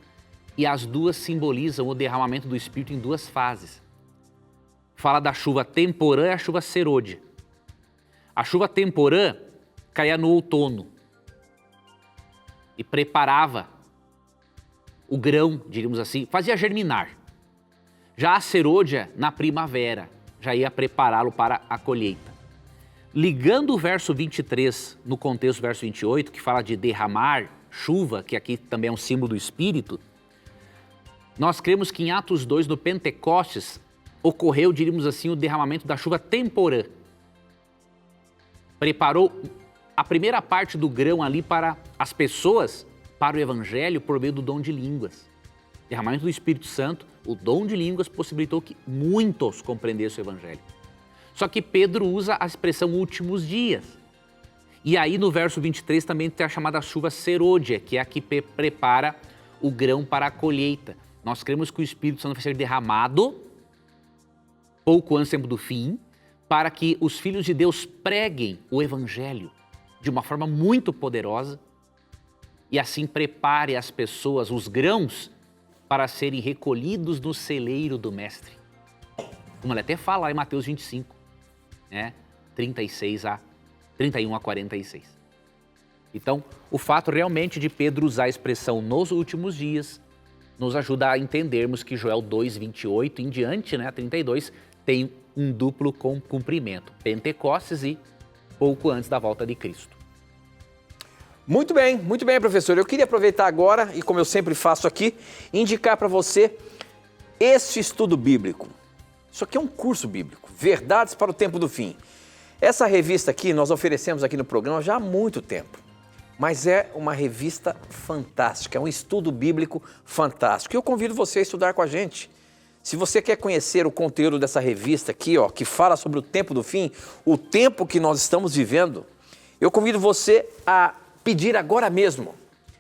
e as duas simbolizam o derramamento do Espírito em duas fases. Fala da chuva temporã e a chuva serôdia. A chuva temporã caía no outono e preparava o grão, diríamos assim, fazia germinar. Já a serôdia na primavera, já ia prepará-lo para a colheita. Ligando o verso 23 no contexto do verso 28, que fala de derramar chuva, que aqui também é um símbolo do Espírito, nós cremos que em Atos 2, no Pentecostes, ocorreu, diríamos assim, o derramamento da chuva temporã. Preparou a primeira parte do grão ali para as pessoas, para o Evangelho, por meio do dom de línguas. Derramamento do Espírito Santo, o dom de línguas possibilitou que muitos compreendessem o Evangelho. Só que Pedro usa a expressão últimos dias. E aí no verso 23 também tem a chamada chuva serôdia, que é a que prepara o grão para a colheita. Nós cremos que o Espírito Santo vai ser derramado pouco antes do tempo do fim, para que os filhos de Deus preguem o Evangelho de uma forma muito poderosa e assim prepare as pessoas, os grãos, para serem recolhidos no celeiro do Mestre. Como ele até fala lá em Mateus 25, né? 31 a 46. Então, o fato realmente de Pedro usar a expressão nos últimos dias nos ajuda a entendermos que Joel 2, 28 em diante, né, 32, tem um duplo cumprimento, Pentecostes e pouco antes da volta de Cristo.
Muito bem, professor. Eu queria aproveitar agora, e como eu sempre faço aqui, indicar para você este estudo bíblico. Isso aqui é um curso bíblico, Verdades para o Tempo do Fim. Essa revista aqui nós oferecemos aqui no programa já há muito tempo, mas é uma revista fantástica, é um estudo bíblico fantástico. E eu convido você a estudar com a gente. Se você quer conhecer o conteúdo dessa revista aqui, ó, que fala sobre o tempo do fim, o tempo que nós estamos vivendo, eu convido você a pedir agora mesmo.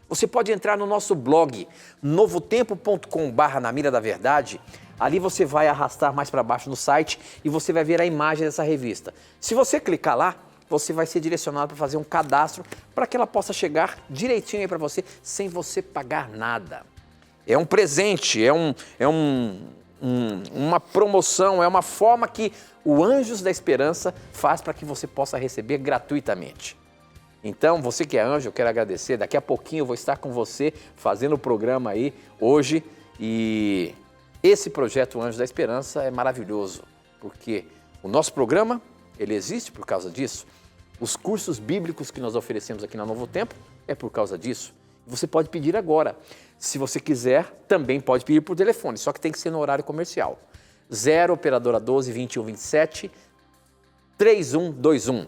Você pode entrar no nosso blog, novotempo.com/na mira da verdade. Ali você vai arrastar mais para baixo no site e você vai ver a imagem dessa revista. Se você clicar lá, você vai ser direcionado para fazer um cadastro para que ela possa chegar direitinho aí para você, sem você pagar nada. É um presente, uma promoção, é uma forma que o Anjos da Esperança faz para que você possa receber gratuitamente. Então, você que é anjo, eu quero agradecer. Daqui a pouquinho eu vou estar com você fazendo o programa aí hoje. E esse projeto Anjos da Esperança é maravilhoso, porque o nosso programa, ele existe por causa disso. Os cursos bíblicos que nós oferecemos aqui na Novo Tempo é por causa disso. Você pode pedir agora. Se você quiser, também pode pedir por telefone, só que tem que ser no horário comercial. 0 operadora 12 21 27 3121.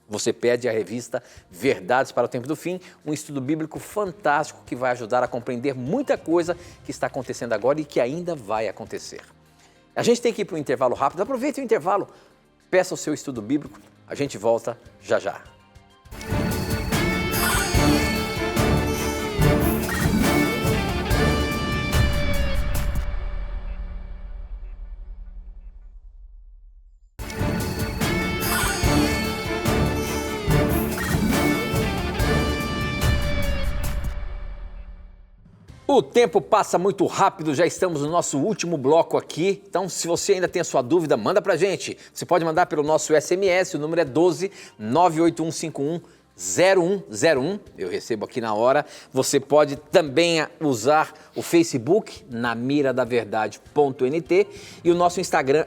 Você pede a revista Verdades para o Tempo do Fim, um estudo bíblico fantástico que vai ajudar a compreender muita coisa que está acontecendo agora e que ainda vai acontecer. A gente tem que ir para um intervalo rápido. Aproveite o intervalo, peça o seu estudo bíblico. A gente volta já já. O tempo passa muito rápido, já estamos no nosso último bloco aqui. Então, se você ainda tem a sua dúvida, manda pra gente. Você pode mandar pelo nosso SMS, o número é 12 98151 0101. Eu recebo aqui na hora. Você pode também usar o Facebook, namiradaverdade.nt, e o nosso Instagram,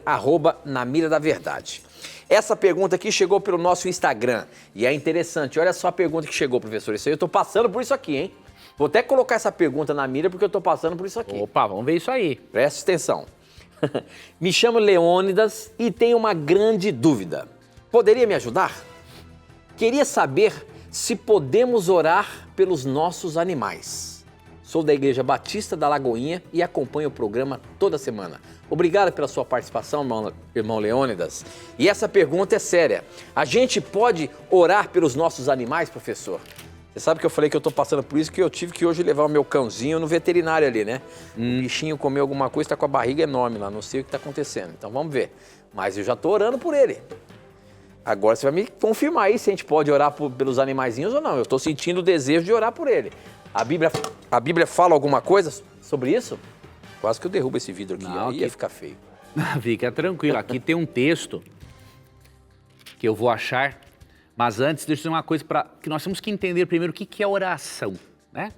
@namiradaverdade. Essa pergunta aqui chegou pelo nosso Instagram e é interessante. Olha só a pergunta que chegou, professor. Isso aí eu estou passando por isso aqui, hein? Vou até colocar essa pergunta na mira porque eu estou passando por isso aqui.
Opa, vamos ver isso aí.
Preste atenção. Me chamo Leônidas e tenho uma grande dúvida. Poderia me ajudar? Queria saber se podemos orar pelos nossos animais. Sou da Igreja Batista da Lagoinha e acompanho o programa toda semana. Obrigado pela sua participação, irmão Leônidas. E essa pergunta é séria. A gente pode orar pelos nossos animais, professor? Você sabe que eu falei que eu tô passando por isso, que eu tive que hoje levar o meu cãozinho no veterinário ali, né? O bichinho comeu alguma coisa, tá com a barriga enorme lá, não sei o que tá acontecendo. Então vamos ver. Mas eu já tô orando por ele. Agora você vai me confirmar aí se a gente pode orar pelos animaizinhos ou não. Eu tô sentindo o desejo de orar por ele. A Bíblia fala alguma coisa sobre isso? Quase que eu derrubo esse vidro aqui,
Não,
aí ia ficar feio.
Fica tranquilo, aqui tem um texto que eu vou achar. Mas antes, deixa eu dizer uma coisa que nós temos que entender primeiro o que é oração, né?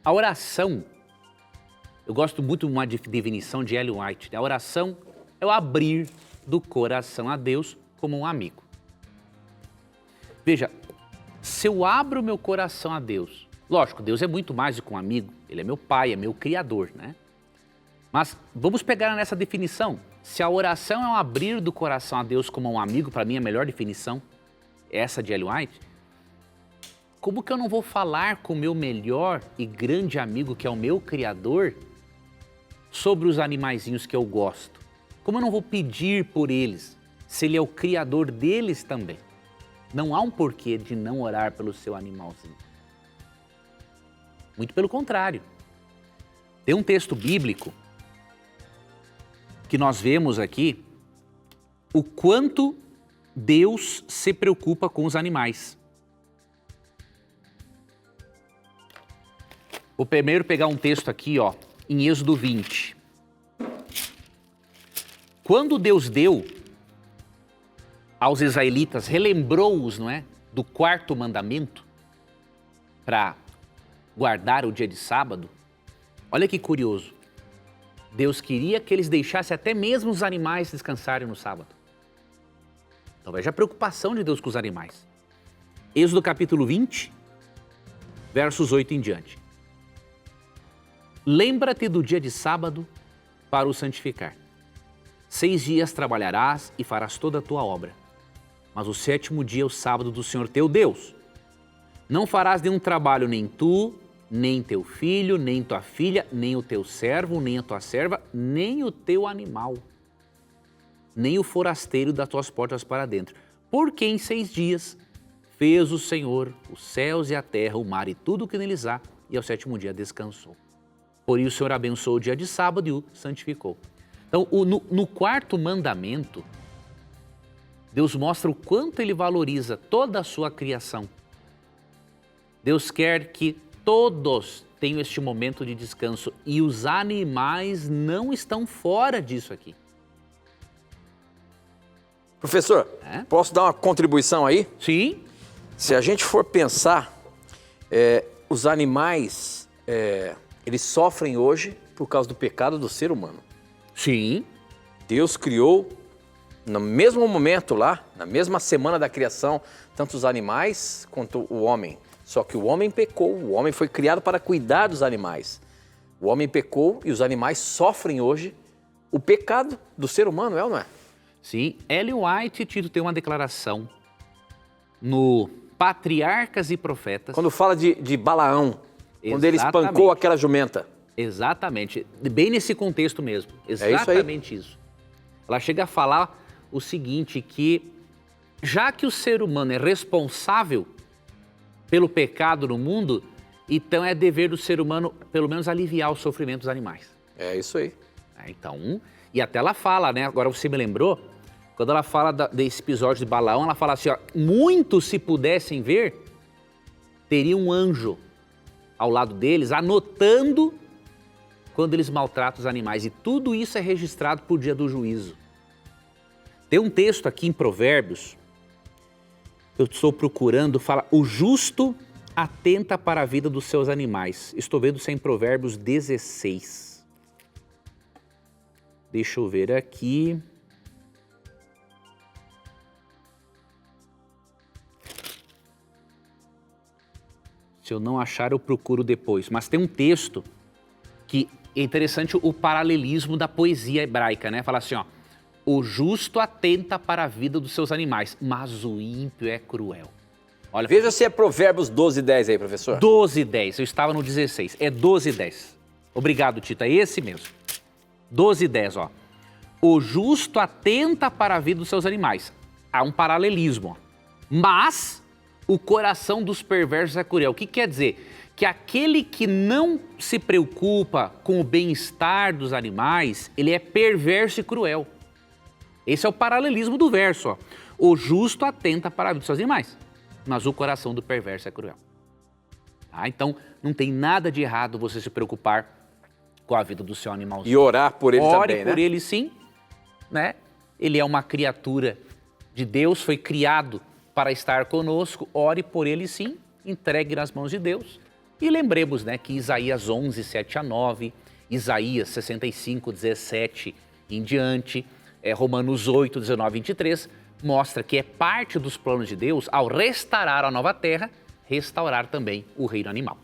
A oração, eu gosto muito de uma definição de Ellen White, né? A oração é o abrir do coração a Deus como um amigo. Veja, se eu abro o meu coração a Deus, lógico, Deus é muito mais do que um amigo, Ele é meu pai, é meu criador, né? Mas vamos pegar nessa definição. Se a oração é um abrir do coração a Deus como um amigo, para mim a melhor definição é essa de Ellen White, como que eu não vou falar com o meu melhor e grande amigo, que é o meu criador, sobre os animaizinhos que eu gosto? Como eu não vou pedir por eles, se Ele é o criador deles também? Não há um porquê de não orar pelo seu animalzinho. Muito pelo contrário. Tem um texto bíblico que nós vemos aqui o quanto Deus se preocupa com os animais. Vou primeiro pegar um texto aqui, ó, em Êxodo 20. Quando Deus deu aos israelitas, relembrou-os, não é, do quarto mandamento para guardar o dia de sábado, olha que curioso. Deus queria que eles deixassem até mesmo os animais descansarem no sábado. Então veja a preocupação de Deus com os animais. Êxodo capítulo 20, versos 8 em diante. Lembra-te do dia de sábado para o santificar. 6 dias trabalharás e farás toda a tua obra. Mas o 7º dia é o sábado do Senhor teu Deus. Não farás nenhum trabalho, nem tu, nem teu filho, nem tua filha, nem o teu servo, nem a tua serva, nem o teu animal, nem o forasteiro das tuas portas para dentro. Porque em 6 dias fez o Senhor os céus e a terra, o mar e tudo o que neles há, e ao 7º dia descansou. Por isso o Senhor abençoou o dia de sábado e o santificou. Então, no quarto mandamento, Deus mostra o quanto Ele valoriza toda a sua criação. Deus quer que todos tenham este momento de descanso e os animais não estão fora disso aqui.
Professor, posso dar uma contribuição aí?
Sim.
Se a gente for pensar, os animais, eles sofrem hoje por causa do pecado do ser humano.
Sim.
Deus criou, no mesmo momento lá, na mesma semana da criação, tanto os animais quanto o homem. Só que o homem pecou, o homem foi criado para cuidar dos animais. O homem pecou e os animais sofrem hoje o pecado do ser humano, é ou não é?
Sim, Ellen White, Tito, tem uma declaração no Patriarcas e Profetas.
Quando fala de Balaão, quando ele espancou aquela jumenta.
Exatamente, bem nesse contexto mesmo, exatamente isso. Ela chega a falar o seguinte, que já que o ser humano é responsável pelo pecado no mundo, então é dever do ser humano, pelo menos, aliviar o sofrimento dos animais.
É isso aí.
Então, e até ela fala, né, agora você me lembrou, quando ela fala desse episódio de Balaão, ela fala assim, ó, muitos se pudessem ver, teria um anjo ao lado deles, anotando quando eles maltratam os animais. E tudo isso é registrado por dia do juízo. Tem um texto aqui em Provérbios, eu estou procurando, fala, o justo atenta para a vida dos seus animais. Estou vendo isso em Provérbios 16. Deixa eu ver aqui. Se eu não achar, eu procuro depois. Mas tem um texto que é interessante, o paralelismo da poesia hebraica, né? Fala assim, ó, o justo atenta para a vida dos seus animais, mas o ímpio é cruel. Olha,
veja se é Provérbios 12:10 aí, professor.
12:10, eu estava no 16, é 12:10. Obrigado, Tita, é esse mesmo. 12:10, ó. O justo atenta para a vida dos seus animais. Há um paralelismo, ó. Mas o coração dos perversos é cruel. O que quer dizer? Que aquele que não se preocupa com o bem-estar dos animais, ele é perverso e cruel. Esse é o paralelismo do verso, ó. O justo atenta para a vida dos seus animais, mas o coração do perverso é cruel. Tá? Então, não tem nada de errado você se preocupar com a vida do seu animalzinho.
E orar por ele também, né?
Ore por ele sim, né? Ele é uma criatura de Deus, foi criado para estar conosco, ore por ele sim, entregue nas mãos de Deus. E lembremos, né, que Isaías 11, 7 a 9, Isaías 65, 17 em diante, Romanos 8, 19 e 23, mostra que é parte dos planos de Deus, ao restaurar a nova terra, restaurar também o reino animal.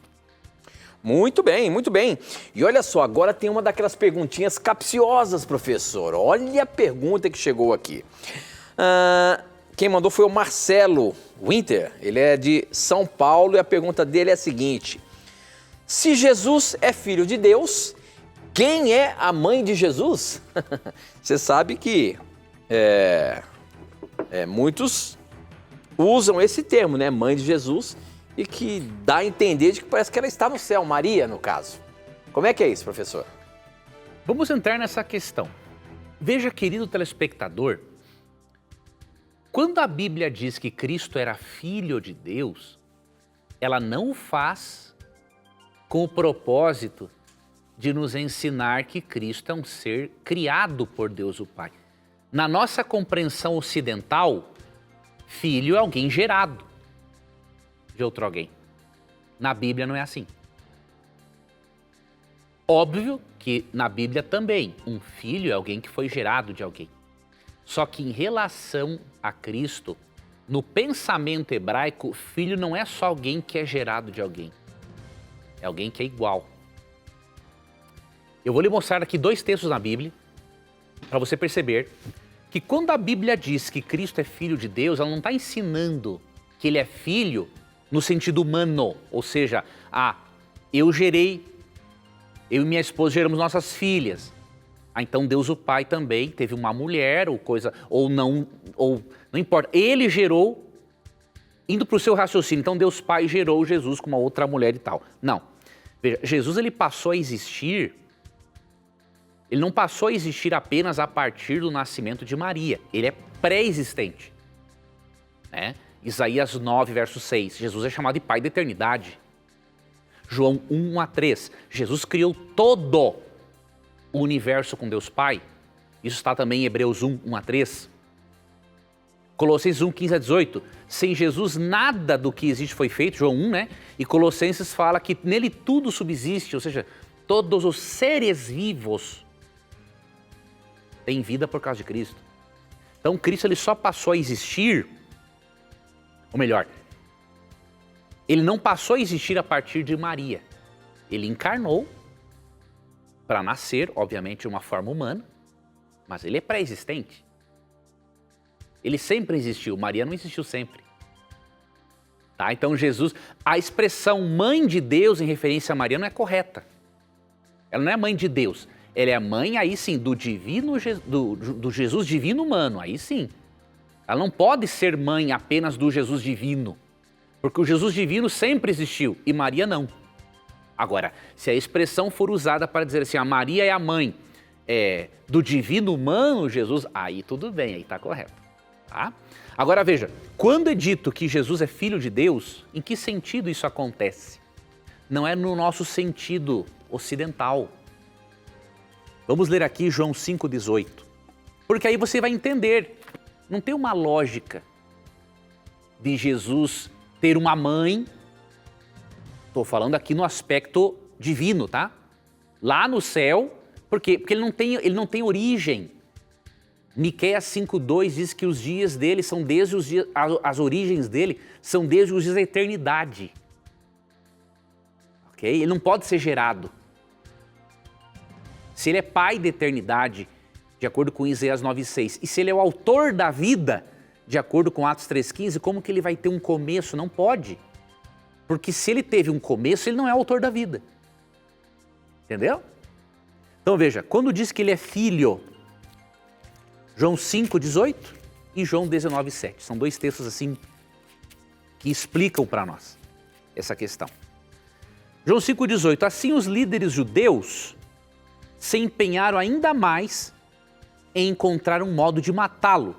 Muito bem, muito bem. E olha só, agora tem uma daquelas perguntinhas capciosas, professor. Olha a pergunta que chegou aqui. Quem mandou foi o Marcelo Winter, ele é de São Paulo e a pergunta dele é a seguinte: se Jesus é filho de Deus, quem é a mãe de Jesus? Você sabe que muitos usam esse termo, né, mãe de Jesus, e que dá a entender de que parece que ela está no céu, Maria, no caso. Como é que é isso, professor?
Vamos entrar nessa questão. Veja, querido telespectador, quando a Bíblia diz que Cristo era filho de Deus, ela não o faz com o propósito de nos ensinar que Cristo é um ser criado por Deus o Pai. Na nossa compreensão ocidental, filho é alguém gerado de outro alguém. Na Bíblia não é assim. Óbvio que na Bíblia também, um filho é alguém que foi gerado de alguém. Só que em relação a Cristo, no pensamento hebraico, filho não é só alguém que é gerado de alguém. É alguém que é igual. Eu vou lhe mostrar aqui 2 textos na Bíblia, para você perceber que quando a Bíblia diz que Cristo é filho de Deus, ela não está ensinando que ele é filho no sentido humano, ou seja, eu gerei, eu e minha esposa geramos nossas filhas. Então Deus o Pai também teve uma mulher, ou não importa. Ele gerou, indo para o seu raciocínio, então Deus Pai gerou Jesus com uma outra mulher e tal. Não. Veja, Jesus ele passou a existir, ele não passou a existir apenas a partir do nascimento de Maria. Ele é pré-existente, né? Isaías 9, verso 6, Jesus é chamado de Pai da eternidade. João 1, 1 a 3, Jesus criou todo o universo com Deus Pai. Isso está também em Hebreus 1, 1 a 3. Colossenses 1, 15 a 18, sem Jesus nada do que existe foi feito, João 1, né? E Colossenses fala que nele tudo subsiste, ou seja, todos os seres vivos têm vida por causa de Cristo. Então Cristo ele só passou a existir, ou melhor, ele não passou a existir a partir de Maria. Ele encarnou para nascer, obviamente, de uma forma humana, mas ele é pré-existente. Ele sempre existiu, Maria não existiu sempre. Tá? Então Jesus, a expressão mãe de Deus em referência a Maria não é correta. Ela não é mãe de Deus, ela é mãe aí sim do divino, do Jesus divino humano, aí sim. Ela não pode ser mãe apenas do Jesus divino, porque o Jesus divino sempre existiu e Maria não. Agora, se a expressão for usada para dizer assim, a Maria é a mãe do divino humano Jesus, aí tudo bem, aí está correto. Tá? Agora veja, quando é dito que Jesus é filho de Deus, em que sentido isso acontece? Não é no nosso sentido ocidental. Vamos ler aqui João 5,18, porque aí você vai entender. Não tem uma lógica de Jesus ter uma mãe, estou falando aqui no aspecto divino, tá? Lá no céu, porque ele não tem origem. Miqueias 5,2 diz que os dias dele são desde os dias, as origens dele são desde os dias da eternidade. Ok? Ele não pode ser gerado. Se ele é pai da eternidade, de acordo com Isaías 9,6. E se ele é o autor da vida, de acordo com Atos 3,15, como que ele vai ter um começo? Não pode. Porque se ele teve um começo, ele não é o autor da vida. Entendeu? Então veja, quando diz que ele é filho, João 5,18 e João 19,7. São 2 textos assim que explicam para nós essa questão. João 5,18. Assim os líderes judeus se empenharam ainda mais em encontrar um modo de matá-lo.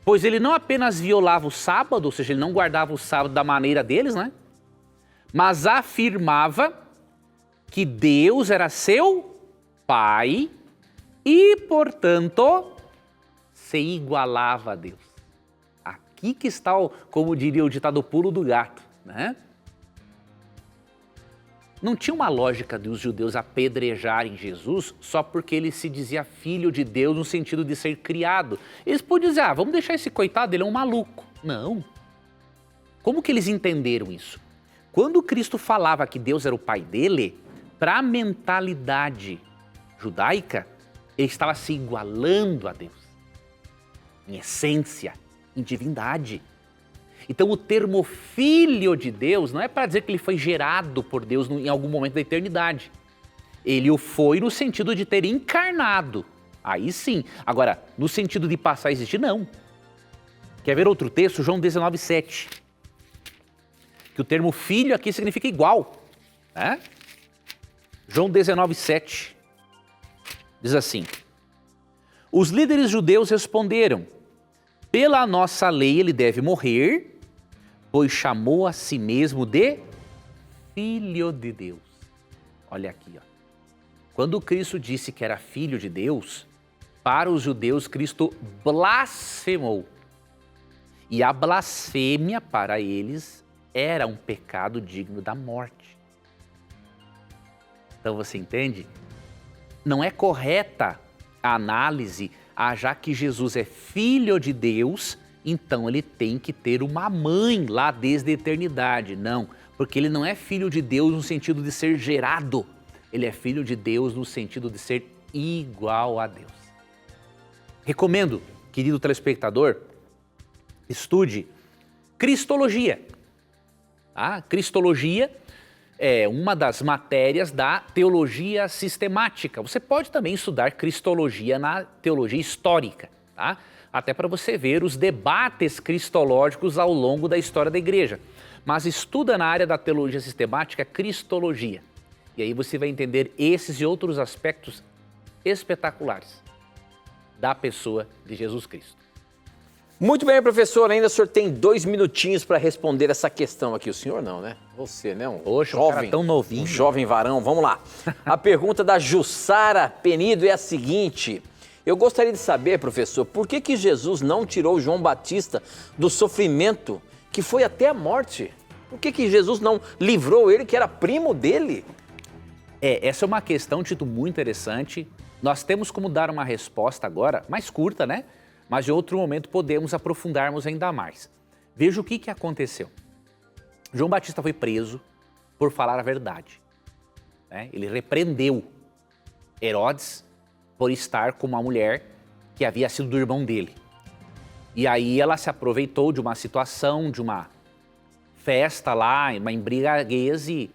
Pois ele não apenas violava o sábado, ou seja, ele não guardava o sábado da maneira deles, né? Mas afirmava que Deus era seu Pai e, portanto, se igualava a Deus. Aqui que está, como diria o ditado, pulo do gato, né? Não tinha uma lógica de os judeus apedrejarem Jesus só porque ele se dizia filho de Deus no sentido de ser criado. Eles podiam dizer, vamos deixar esse coitado, ele é um maluco. Não. Como que eles entenderam isso? Quando Cristo falava que Deus era o pai dele, para a mentalidade judaica, ele estava se igualando a Deus. Em essência, em divindade. Então o termo filho de Deus não é para dizer que ele foi gerado por Deus em algum momento da eternidade. Ele o foi no sentido de ter encarnado. Aí sim. Agora, no sentido de passar a existir, não. Quer ver outro texto? João 19:7. Que o termo filho aqui significa igual. Né? João 19:7. Diz assim. Os líderes judeus responderam, pela nossa lei ele deve morrer, pois chamou a si mesmo de Filho de Deus. Olha aqui, ó. Quando Cristo disse que era Filho de Deus, para os judeus Cristo blasfemou. E a blasfêmia para eles era um pecado digno da morte. Então você entende? Não é correta a análise, já que Jesus é Filho de Deus, então ele tem que ter uma mãe lá desde a eternidade. Não, porque ele não é filho de Deus no sentido de ser gerado. Ele é filho de Deus no sentido de ser igual a Deus. Recomendo, querido telespectador, estude Cristologia. Cristologia é uma das matérias da teologia sistemática. Você pode também estudar Cristologia na teologia histórica, tá? Até para você ver os debates cristológicos ao longo da história da igreja. Mas estuda na área da teologia sistemática Cristologia. E aí você vai entender esses e outros aspectos espetaculares da pessoa de Jesus Cristo.
Muito bem, professor. Ainda o senhor tem 2 minutinhos para responder essa questão aqui. O senhor não, né? Você, né?
Poxa, um cara tão novinho.
Um jovem varão. Vamos lá. A pergunta da Jussara Penido é a seguinte... Eu gostaria de saber, professor, por que Jesus não tirou João Batista do sofrimento que foi até a morte? Por que Jesus não livrou ele, que era primo dele?
Essa é uma questão, Tito, muito interessante. Nós temos como dar uma resposta agora, mais curta, né? Mas em outro momento podemos aprofundarmos ainda mais. Veja o que aconteceu. João Batista foi preso por falar a verdade. Né? Ele repreendeu Herodes por estar com uma mulher que havia sido do irmão dele. E aí ela se aproveitou de uma situação, de uma festa lá, uma embriaguez e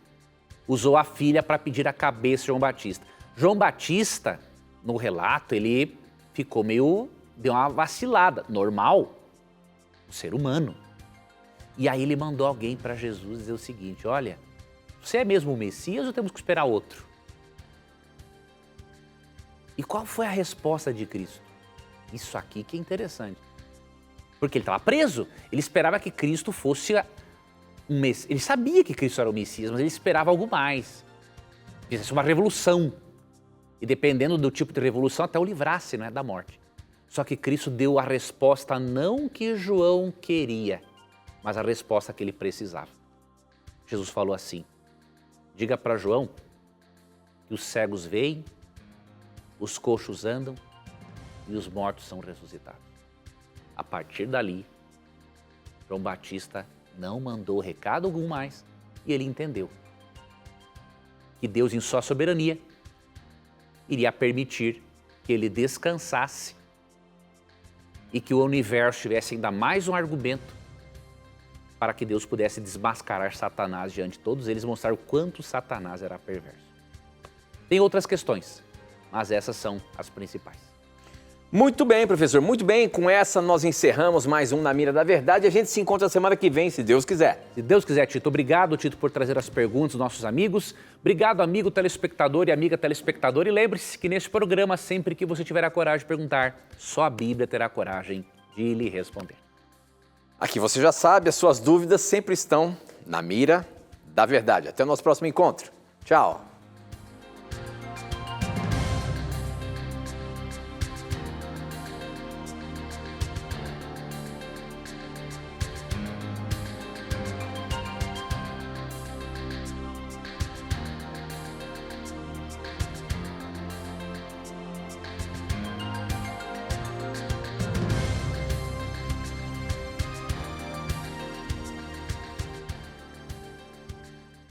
usou a filha para pedir a cabeça de João Batista. João Batista, no relato, ele ficou deu uma vacilada, normal, um ser humano. E aí ele mandou alguém para Jesus dizer o seguinte, olha, você é mesmo o Messias ou temos que esperar outro? E qual foi a resposta de Cristo? Isso aqui que é interessante. Porque ele estava preso, ele esperava que Cristo fosse um Messias. Ele sabia que Cristo era o Messias, mas ele esperava algo mais. Fizesse uma revolução. E dependendo do tipo de revolução, até o livrasse, né, da morte. Só que Cristo deu a resposta não que João queria, mas a resposta que ele precisava. Jesus falou assim, diga para João que os cegos veem, os coxos andam e os mortos são ressuscitados. A partir dali, João Batista não mandou recado algum mais e ele entendeu que Deus, em sua soberania, iria permitir que ele descansasse e que o universo tivesse ainda mais um argumento para que Deus pudesse desmascarar Satanás diante de todos eles, mostrar o quanto Satanás era perverso. Tem outras questões, mas essas são as principais.
Muito bem, professor, muito bem. Com essa nós encerramos mais um Na Mira da Verdade. A gente se encontra semana que vem, se Deus quiser.
Se Deus quiser, Tito. Obrigado, Tito, por trazer as perguntas dos nossos amigos. Obrigado, amigo telespectador e amiga telespectador. E lembre-se que nesse programa, sempre que você tiver a coragem de perguntar, só a Bíblia terá a coragem de lhe responder.
Aqui você já sabe, as suas dúvidas sempre estão na Mira da Verdade. Até o nosso próximo encontro. Tchau.